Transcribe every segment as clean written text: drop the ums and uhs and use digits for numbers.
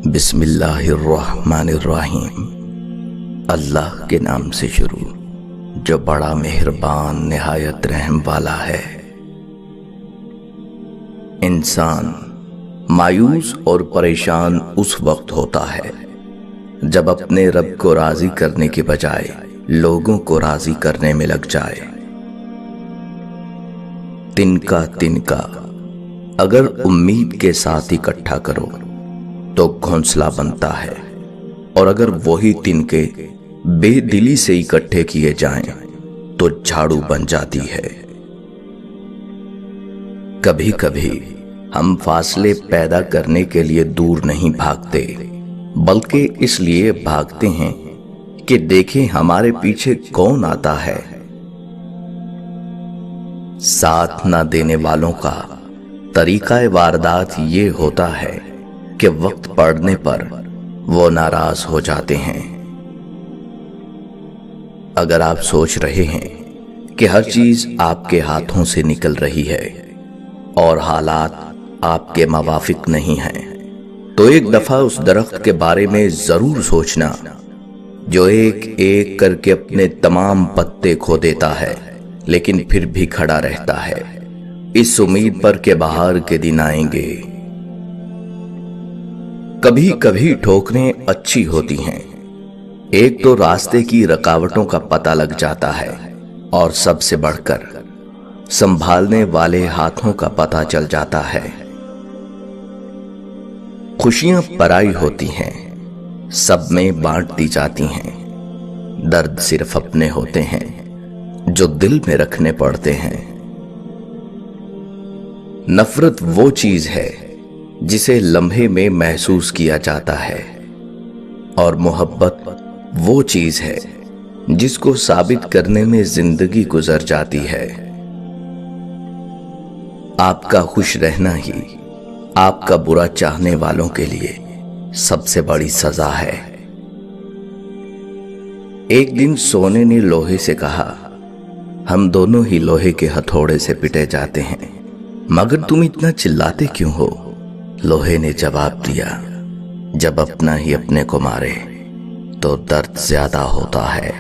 بسم اللہ الرحمن الرحیم۔ اللہ کے نام سے شروع جو بڑا مہربان نہایت رحم والا ہے۔ انسان مایوس اور پریشان اس وقت ہوتا ہے جب اپنے رب کو راضی کرنے کے بجائے لوگوں کو راضی کرنے میں لگ جائے۔ تنکا اگر امید کے ساتھ اکٹھا کرو تو گھونسلہ بنتا ہے، اور اگر وہی تنکے بے دلی سے اکٹھے کیے جائیں تو جھاڑو بن جاتی ہے۔ کبھی کبھی ہم فاصلے پیدا کرنے کے لیے دور نہیں بھاگتے، بلکہ اس لیے بھاگتے ہیں کہ دیکھیں ہمارے پیچھے کون آتا ہے۔ ساتھ نہ دینے والوں کا طریقہ واردات یہ ہوتا ہے کہ وقت پڑنے پر وہ ناراض ہو جاتے ہیں۔ اگر آپ سوچ رہے ہیں کہ ہر چیز آپ کے ہاتھوں سے نکل رہی ہے اور حالات آپ کے موافق نہیں ہیں، تو ایک دفعہ اس درخت کے بارے میں ضرور سوچنا جو ایک ایک کر کے اپنے تمام پتے کھو دیتا ہے لیکن پھر بھی کھڑا رہتا ہے، اس امید پر کہ بہار کے دن آئیں گے۔ کبھی کبھی ٹھوکریں اچھی ہوتی ہیں، ایک تو راستے کی رکاوٹوں کا پتہ لگ جاتا ہے، اور سب سے بڑھ کر سنبھالنے والے ہاتھوں کا پتہ چل جاتا ہے۔ خوشیاں پرائی ہوتی ہیں، سب میں بانٹ دی جاتی ہیں، درد صرف اپنے ہوتے ہیں جو دل میں رکھنے پڑتے ہیں۔ نفرت وہ چیز ہے جسے لمحے میں محسوس کیا جاتا ہے، اور محبت وہ چیز ہے جس کو ثابت کرنے میں زندگی گزر جاتی ہے۔ آپ کا خوش رہنا ہی آپ کا برا چاہنے والوں کے لیے سب سے بڑی سزا ہے۔ ایک دن سونے نے لوہے سے کہا، ہم دونوں ہی لوہے کے ہتھوڑے سے پٹے جاتے ہیں، مگر تم اتنا چلاتے کیوں ہو؟ لوہے نے جواب دیا، جب اپنا ہی اپنے کو مارے تو درد زیادہ ہوتا ہے۔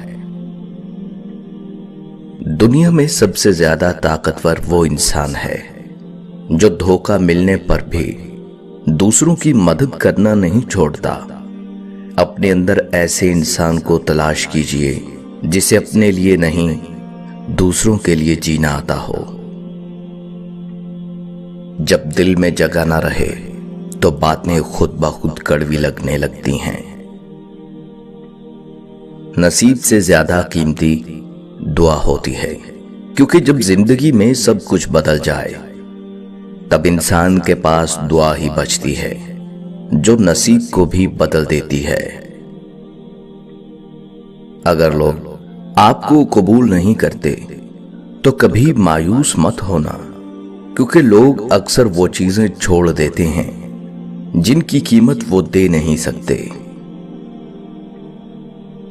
دنیا میں سب سے زیادہ طاقتور وہ انسان ہے جو دھوکہ ملنے پر بھی دوسروں کی مدد کرنا نہیں چھوڑتا۔ اپنے اندر ایسے انسان کو تلاش کیجئے جسے اپنے لیے نہیں دوسروں کے لیے جینا آتا ہو۔ جب دل میں جگہ نہ رہے تو باتیں خود بخود کڑوی لگنے لگتی ہیں۔ نصیب سے زیادہ قیمتی دعا ہوتی ہے، کیونکہ جب زندگی میں سب کچھ بدل جائے تب انسان کے پاس دعا ہی بچتی ہے جو نصیب کو بھی بدل دیتی ہے۔ اگر لوگ آپ کو قبول نہیں کرتے تو کبھی مایوس مت ہونا، کیونکہ لوگ اکثر وہ چیزیں چھوڑ دیتے ہیں جن کی قیمت وہ دے نہیں سکتے۔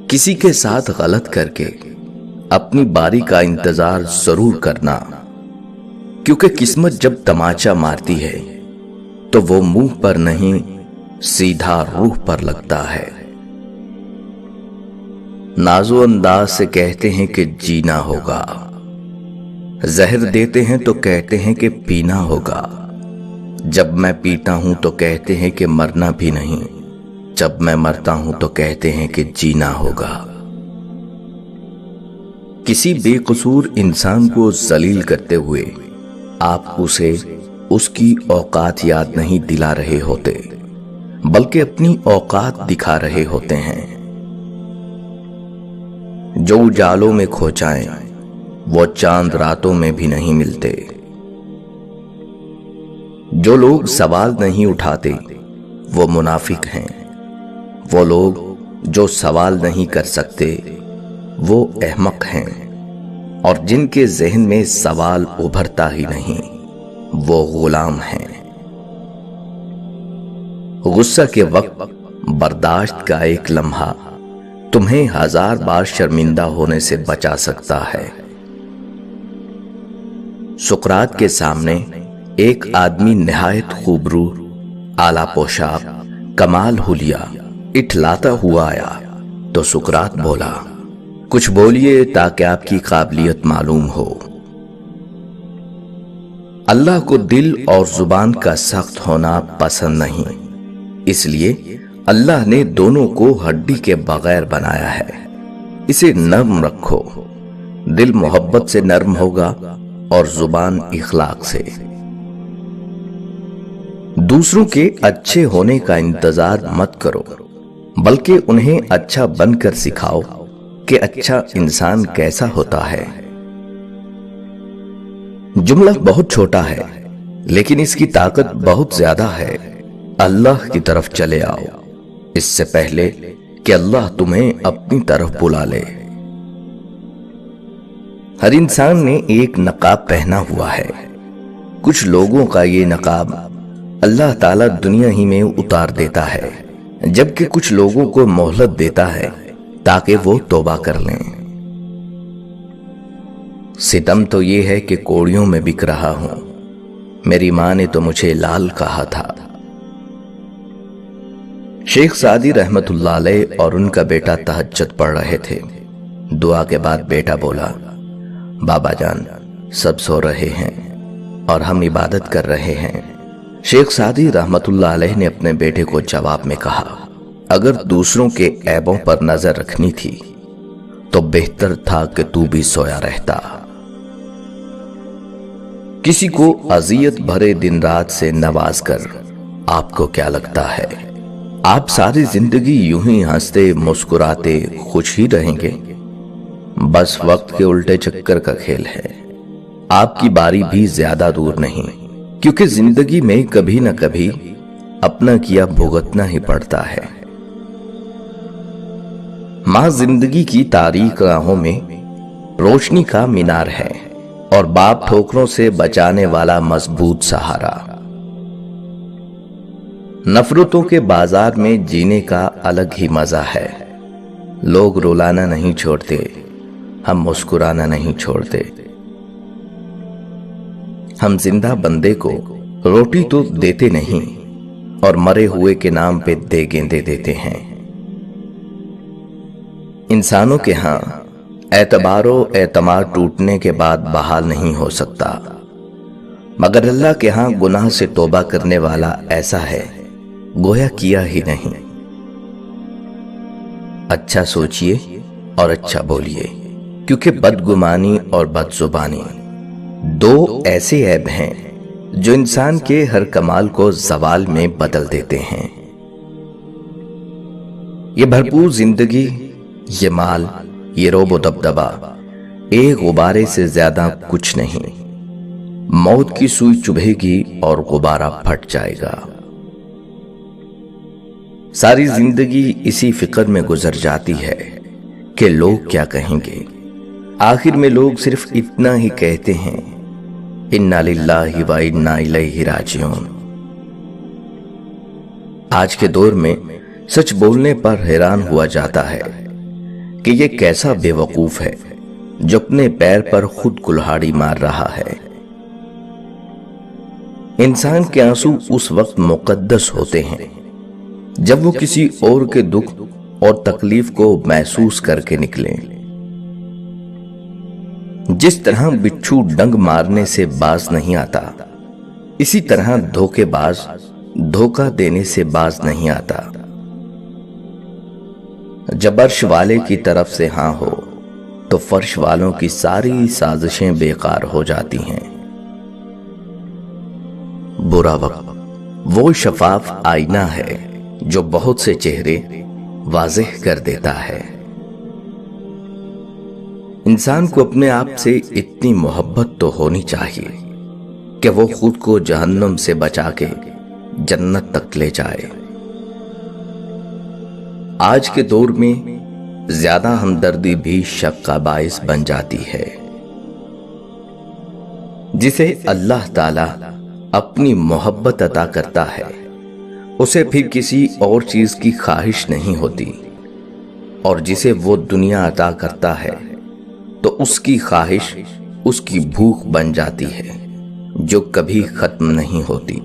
کسی کے ساتھ غلط کر کے اپنی باری کا انتظار ضرور کرنا، کیونکہ قسمت جب تماچا مارتی ہے تو وہ منہ پر نہیں سیدھا روح پر لگتا ہے۔ نازو انداز سے کہتے ہیں کہ جینا ہوگا، زہر دیتے ہیں تو کہتے ہیں کہ پینا ہوگا۔ جب میں پیتا ہوں تو کہتے ہیں کہ مرنا بھی نہیں، جب میں مرتا ہوں تو کہتے ہیں کہ جینا ہوگا۔ کسی بے قصور انسان کو ذلیل کرتے ہوئے آپ اسے اس کی اوقات یاد نہیں دلا رہے ہوتے، بلکہ اپنی اوقات دکھا رہے ہوتے ہیں۔ جو اجالوں میں کھو جائیں وہ چاند راتوں میں بھی نہیں ملتے۔ جو لوگ سوال نہیں اٹھاتے وہ منافق ہیں، وہ لوگ جو سوال نہیں کر سکتے وہ احمق ہیں، اور جن کے ذہن میں سوال ابھرتا ہی نہیں وہ غلام ہیں۔ غصہ کے وقت برداشت کا ایک لمحہ تمہیں 1000 بار شرمندہ ہونے سے بچا سکتا ہے۔ سقراط کے سامنے ایک آدمی نہایت خوبرو، اعلیٰ پوشاک کمال حلیہ اٹھلاتا ہوا آیا تو سقراط بولا، کچھ بولیے تاکہ آپ کی قابلیت معلوم ہو۔ اللہ کو دل اور زبان کا سخت ہونا پسند نہیں، اس لیے اللہ نے دونوں کو ہڈی کے بغیر بنایا ہے۔ اسے نرم رکھو، دل محبت سے نرم ہوگا اور زبان اخلاق سے۔ دوسروں کے اچھے ہونے کا انتظار مت کرو، بلکہ انہیں اچھا بن کر سکھاؤ کہ اچھا انسان کیسا ہوتا ہے۔ جملہ بہت چھوٹا ہے لیکن اس کی طاقت بہت زیادہ ہے۔ اللہ کی طرف چلے آؤ اس سے پہلے کہ اللہ تمہیں اپنی طرف بلا لے۔ ہر انسان نے ایک نقاب پہنا ہوا ہے۔ کچھ لوگوں کا یہ نقاب اللہ تعالیٰ دنیا ہی میں اتار دیتا ہے، جبکہ کچھ لوگوں کو مہلت دیتا ہے تاکہ وہ توبہ کر لیں۔ ستم تو یہ ہے کہ کوڑیوں میں بک رہا ہوں، میری ماں نے تو مجھے لال کہا تھا۔ شیخ سعدی رحمت اللہ علیہ اور ان کا بیٹا تہجد پڑھ رہے تھے۔ دعا کے بعد بیٹا بولا، بابا جان سب سو رہے ہیں اور ہم عبادت کر رہے ہیں۔ شیخ سعدی رحمت اللہ علیہ نے اپنے بیٹے کو جواب میں کہا، اگر دوسروں کے عیبوں پر نظر رکھنی تھی تو بہتر تھا کہ تو بھی سویا رہتا۔ کسی کو اذیت بھرے دن رات سے نواز کر آپ کو کیا لگتا ہے آپ ساری زندگی یوں ہی ہنستے مسکراتے خوش ہی رہیں گے؟ بس وقت کے الٹے چکر کا کھیل ہے۔ آپ کی باری بھی زیادہ دور نہیں، کیونکہ زندگی میں کبھی نہ کبھی اپنا کیا بھگتنا ہی پڑتا ہے۔ ماں زندگی کی تاریک راہوں میں روشنی کا مینار ہے اور باپ ٹھوکروں سے بچانے والا مضبوط سہارا۔ نفرتوں کے بازار میں جینے کا الگ ہی مزہ ہے۔ لوگ رلانا نہیں چھوڑتے، ہم مسکرانا نہیں چھوڑتے۔ ہم زندہ بندے کو روٹی تو دیتے نہیں اور مرے ہوئے کے نام پہ دیگیں دے دیتے ہیں۔ انسانوں کے ہاں اعتبار و اعتماد ٹوٹنے کے بعد بحال نہیں ہو سکتا، مگر اللہ کے ہاں گناہ سے توبہ کرنے والا ایسا ہے گویا کیا ہی نہیں۔ اچھا سوچئے اور اچھا بولیے، کیونکہ بدگمانی اور بد زبانی دو ایسے عیب ہیں جو انسان کے ہر کمال کو زوال میں بدل دیتے ہیں۔ یہ بھرپور زندگی، یہ مال، یہ روب و دبدبا ایک غبارے سے زیادہ کچھ نہیں۔ موت کی سوئی چبھے گی اور غبارہ پھٹ جائے گا۔ ساری زندگی اسی فکر میں گزر جاتی ہے کہ لوگ کیا کہیں گے۔ آخر میں لوگ صرف اتنا ہی کہتے ہیں، انا للہ و انا الیہ راجعون۔ آج کے دور میں سچ بولنے پر حیران ہوا جاتا ہے کہ یہ کیسا بے وقوف ہے جو اپنے پیر پر خود کلہاڑی مار رہا ہے۔ انسان کے آنسو اس وقت مقدس ہوتے ہیں جب وہ کسی اور کے دکھ اور تکلیف کو محسوس کر کے نکلیں۔ جس طرح بچھو ڈنگ مارنے سے باز نہیں آتا، اسی طرح دھوکے باز دھوکہ دینے سے باز نہیں آتا۔ جب عرش والے کی طرف سے ہاں ہو تو فرش والوں کی ساری سازشیں بیکار ہو جاتی ہیں۔ برا وقت وہ شفاف آئینہ ہے جو بہت سے چہرے واضح کر دیتا ہے۔ انسان کو اپنے آپ سے اتنی محبت تو ہونی چاہیے کہ وہ خود کو جہنم سے بچا کے جنت تک لے جائے۔ آج کے دور میں زیادہ ہمدردی بھی شک کا باعث بن جاتی ہے۔ جسے اللہ تعالی اپنی محبت عطا کرتا ہے اسے پھر کسی اور چیز کی خواہش نہیں ہوتی، اور جسے وہ دنیا عطا کرتا ہے تو اس کی خواہش اس کی بھوک بن جاتی ہے جو کبھی ختم نہیں ہوتی۔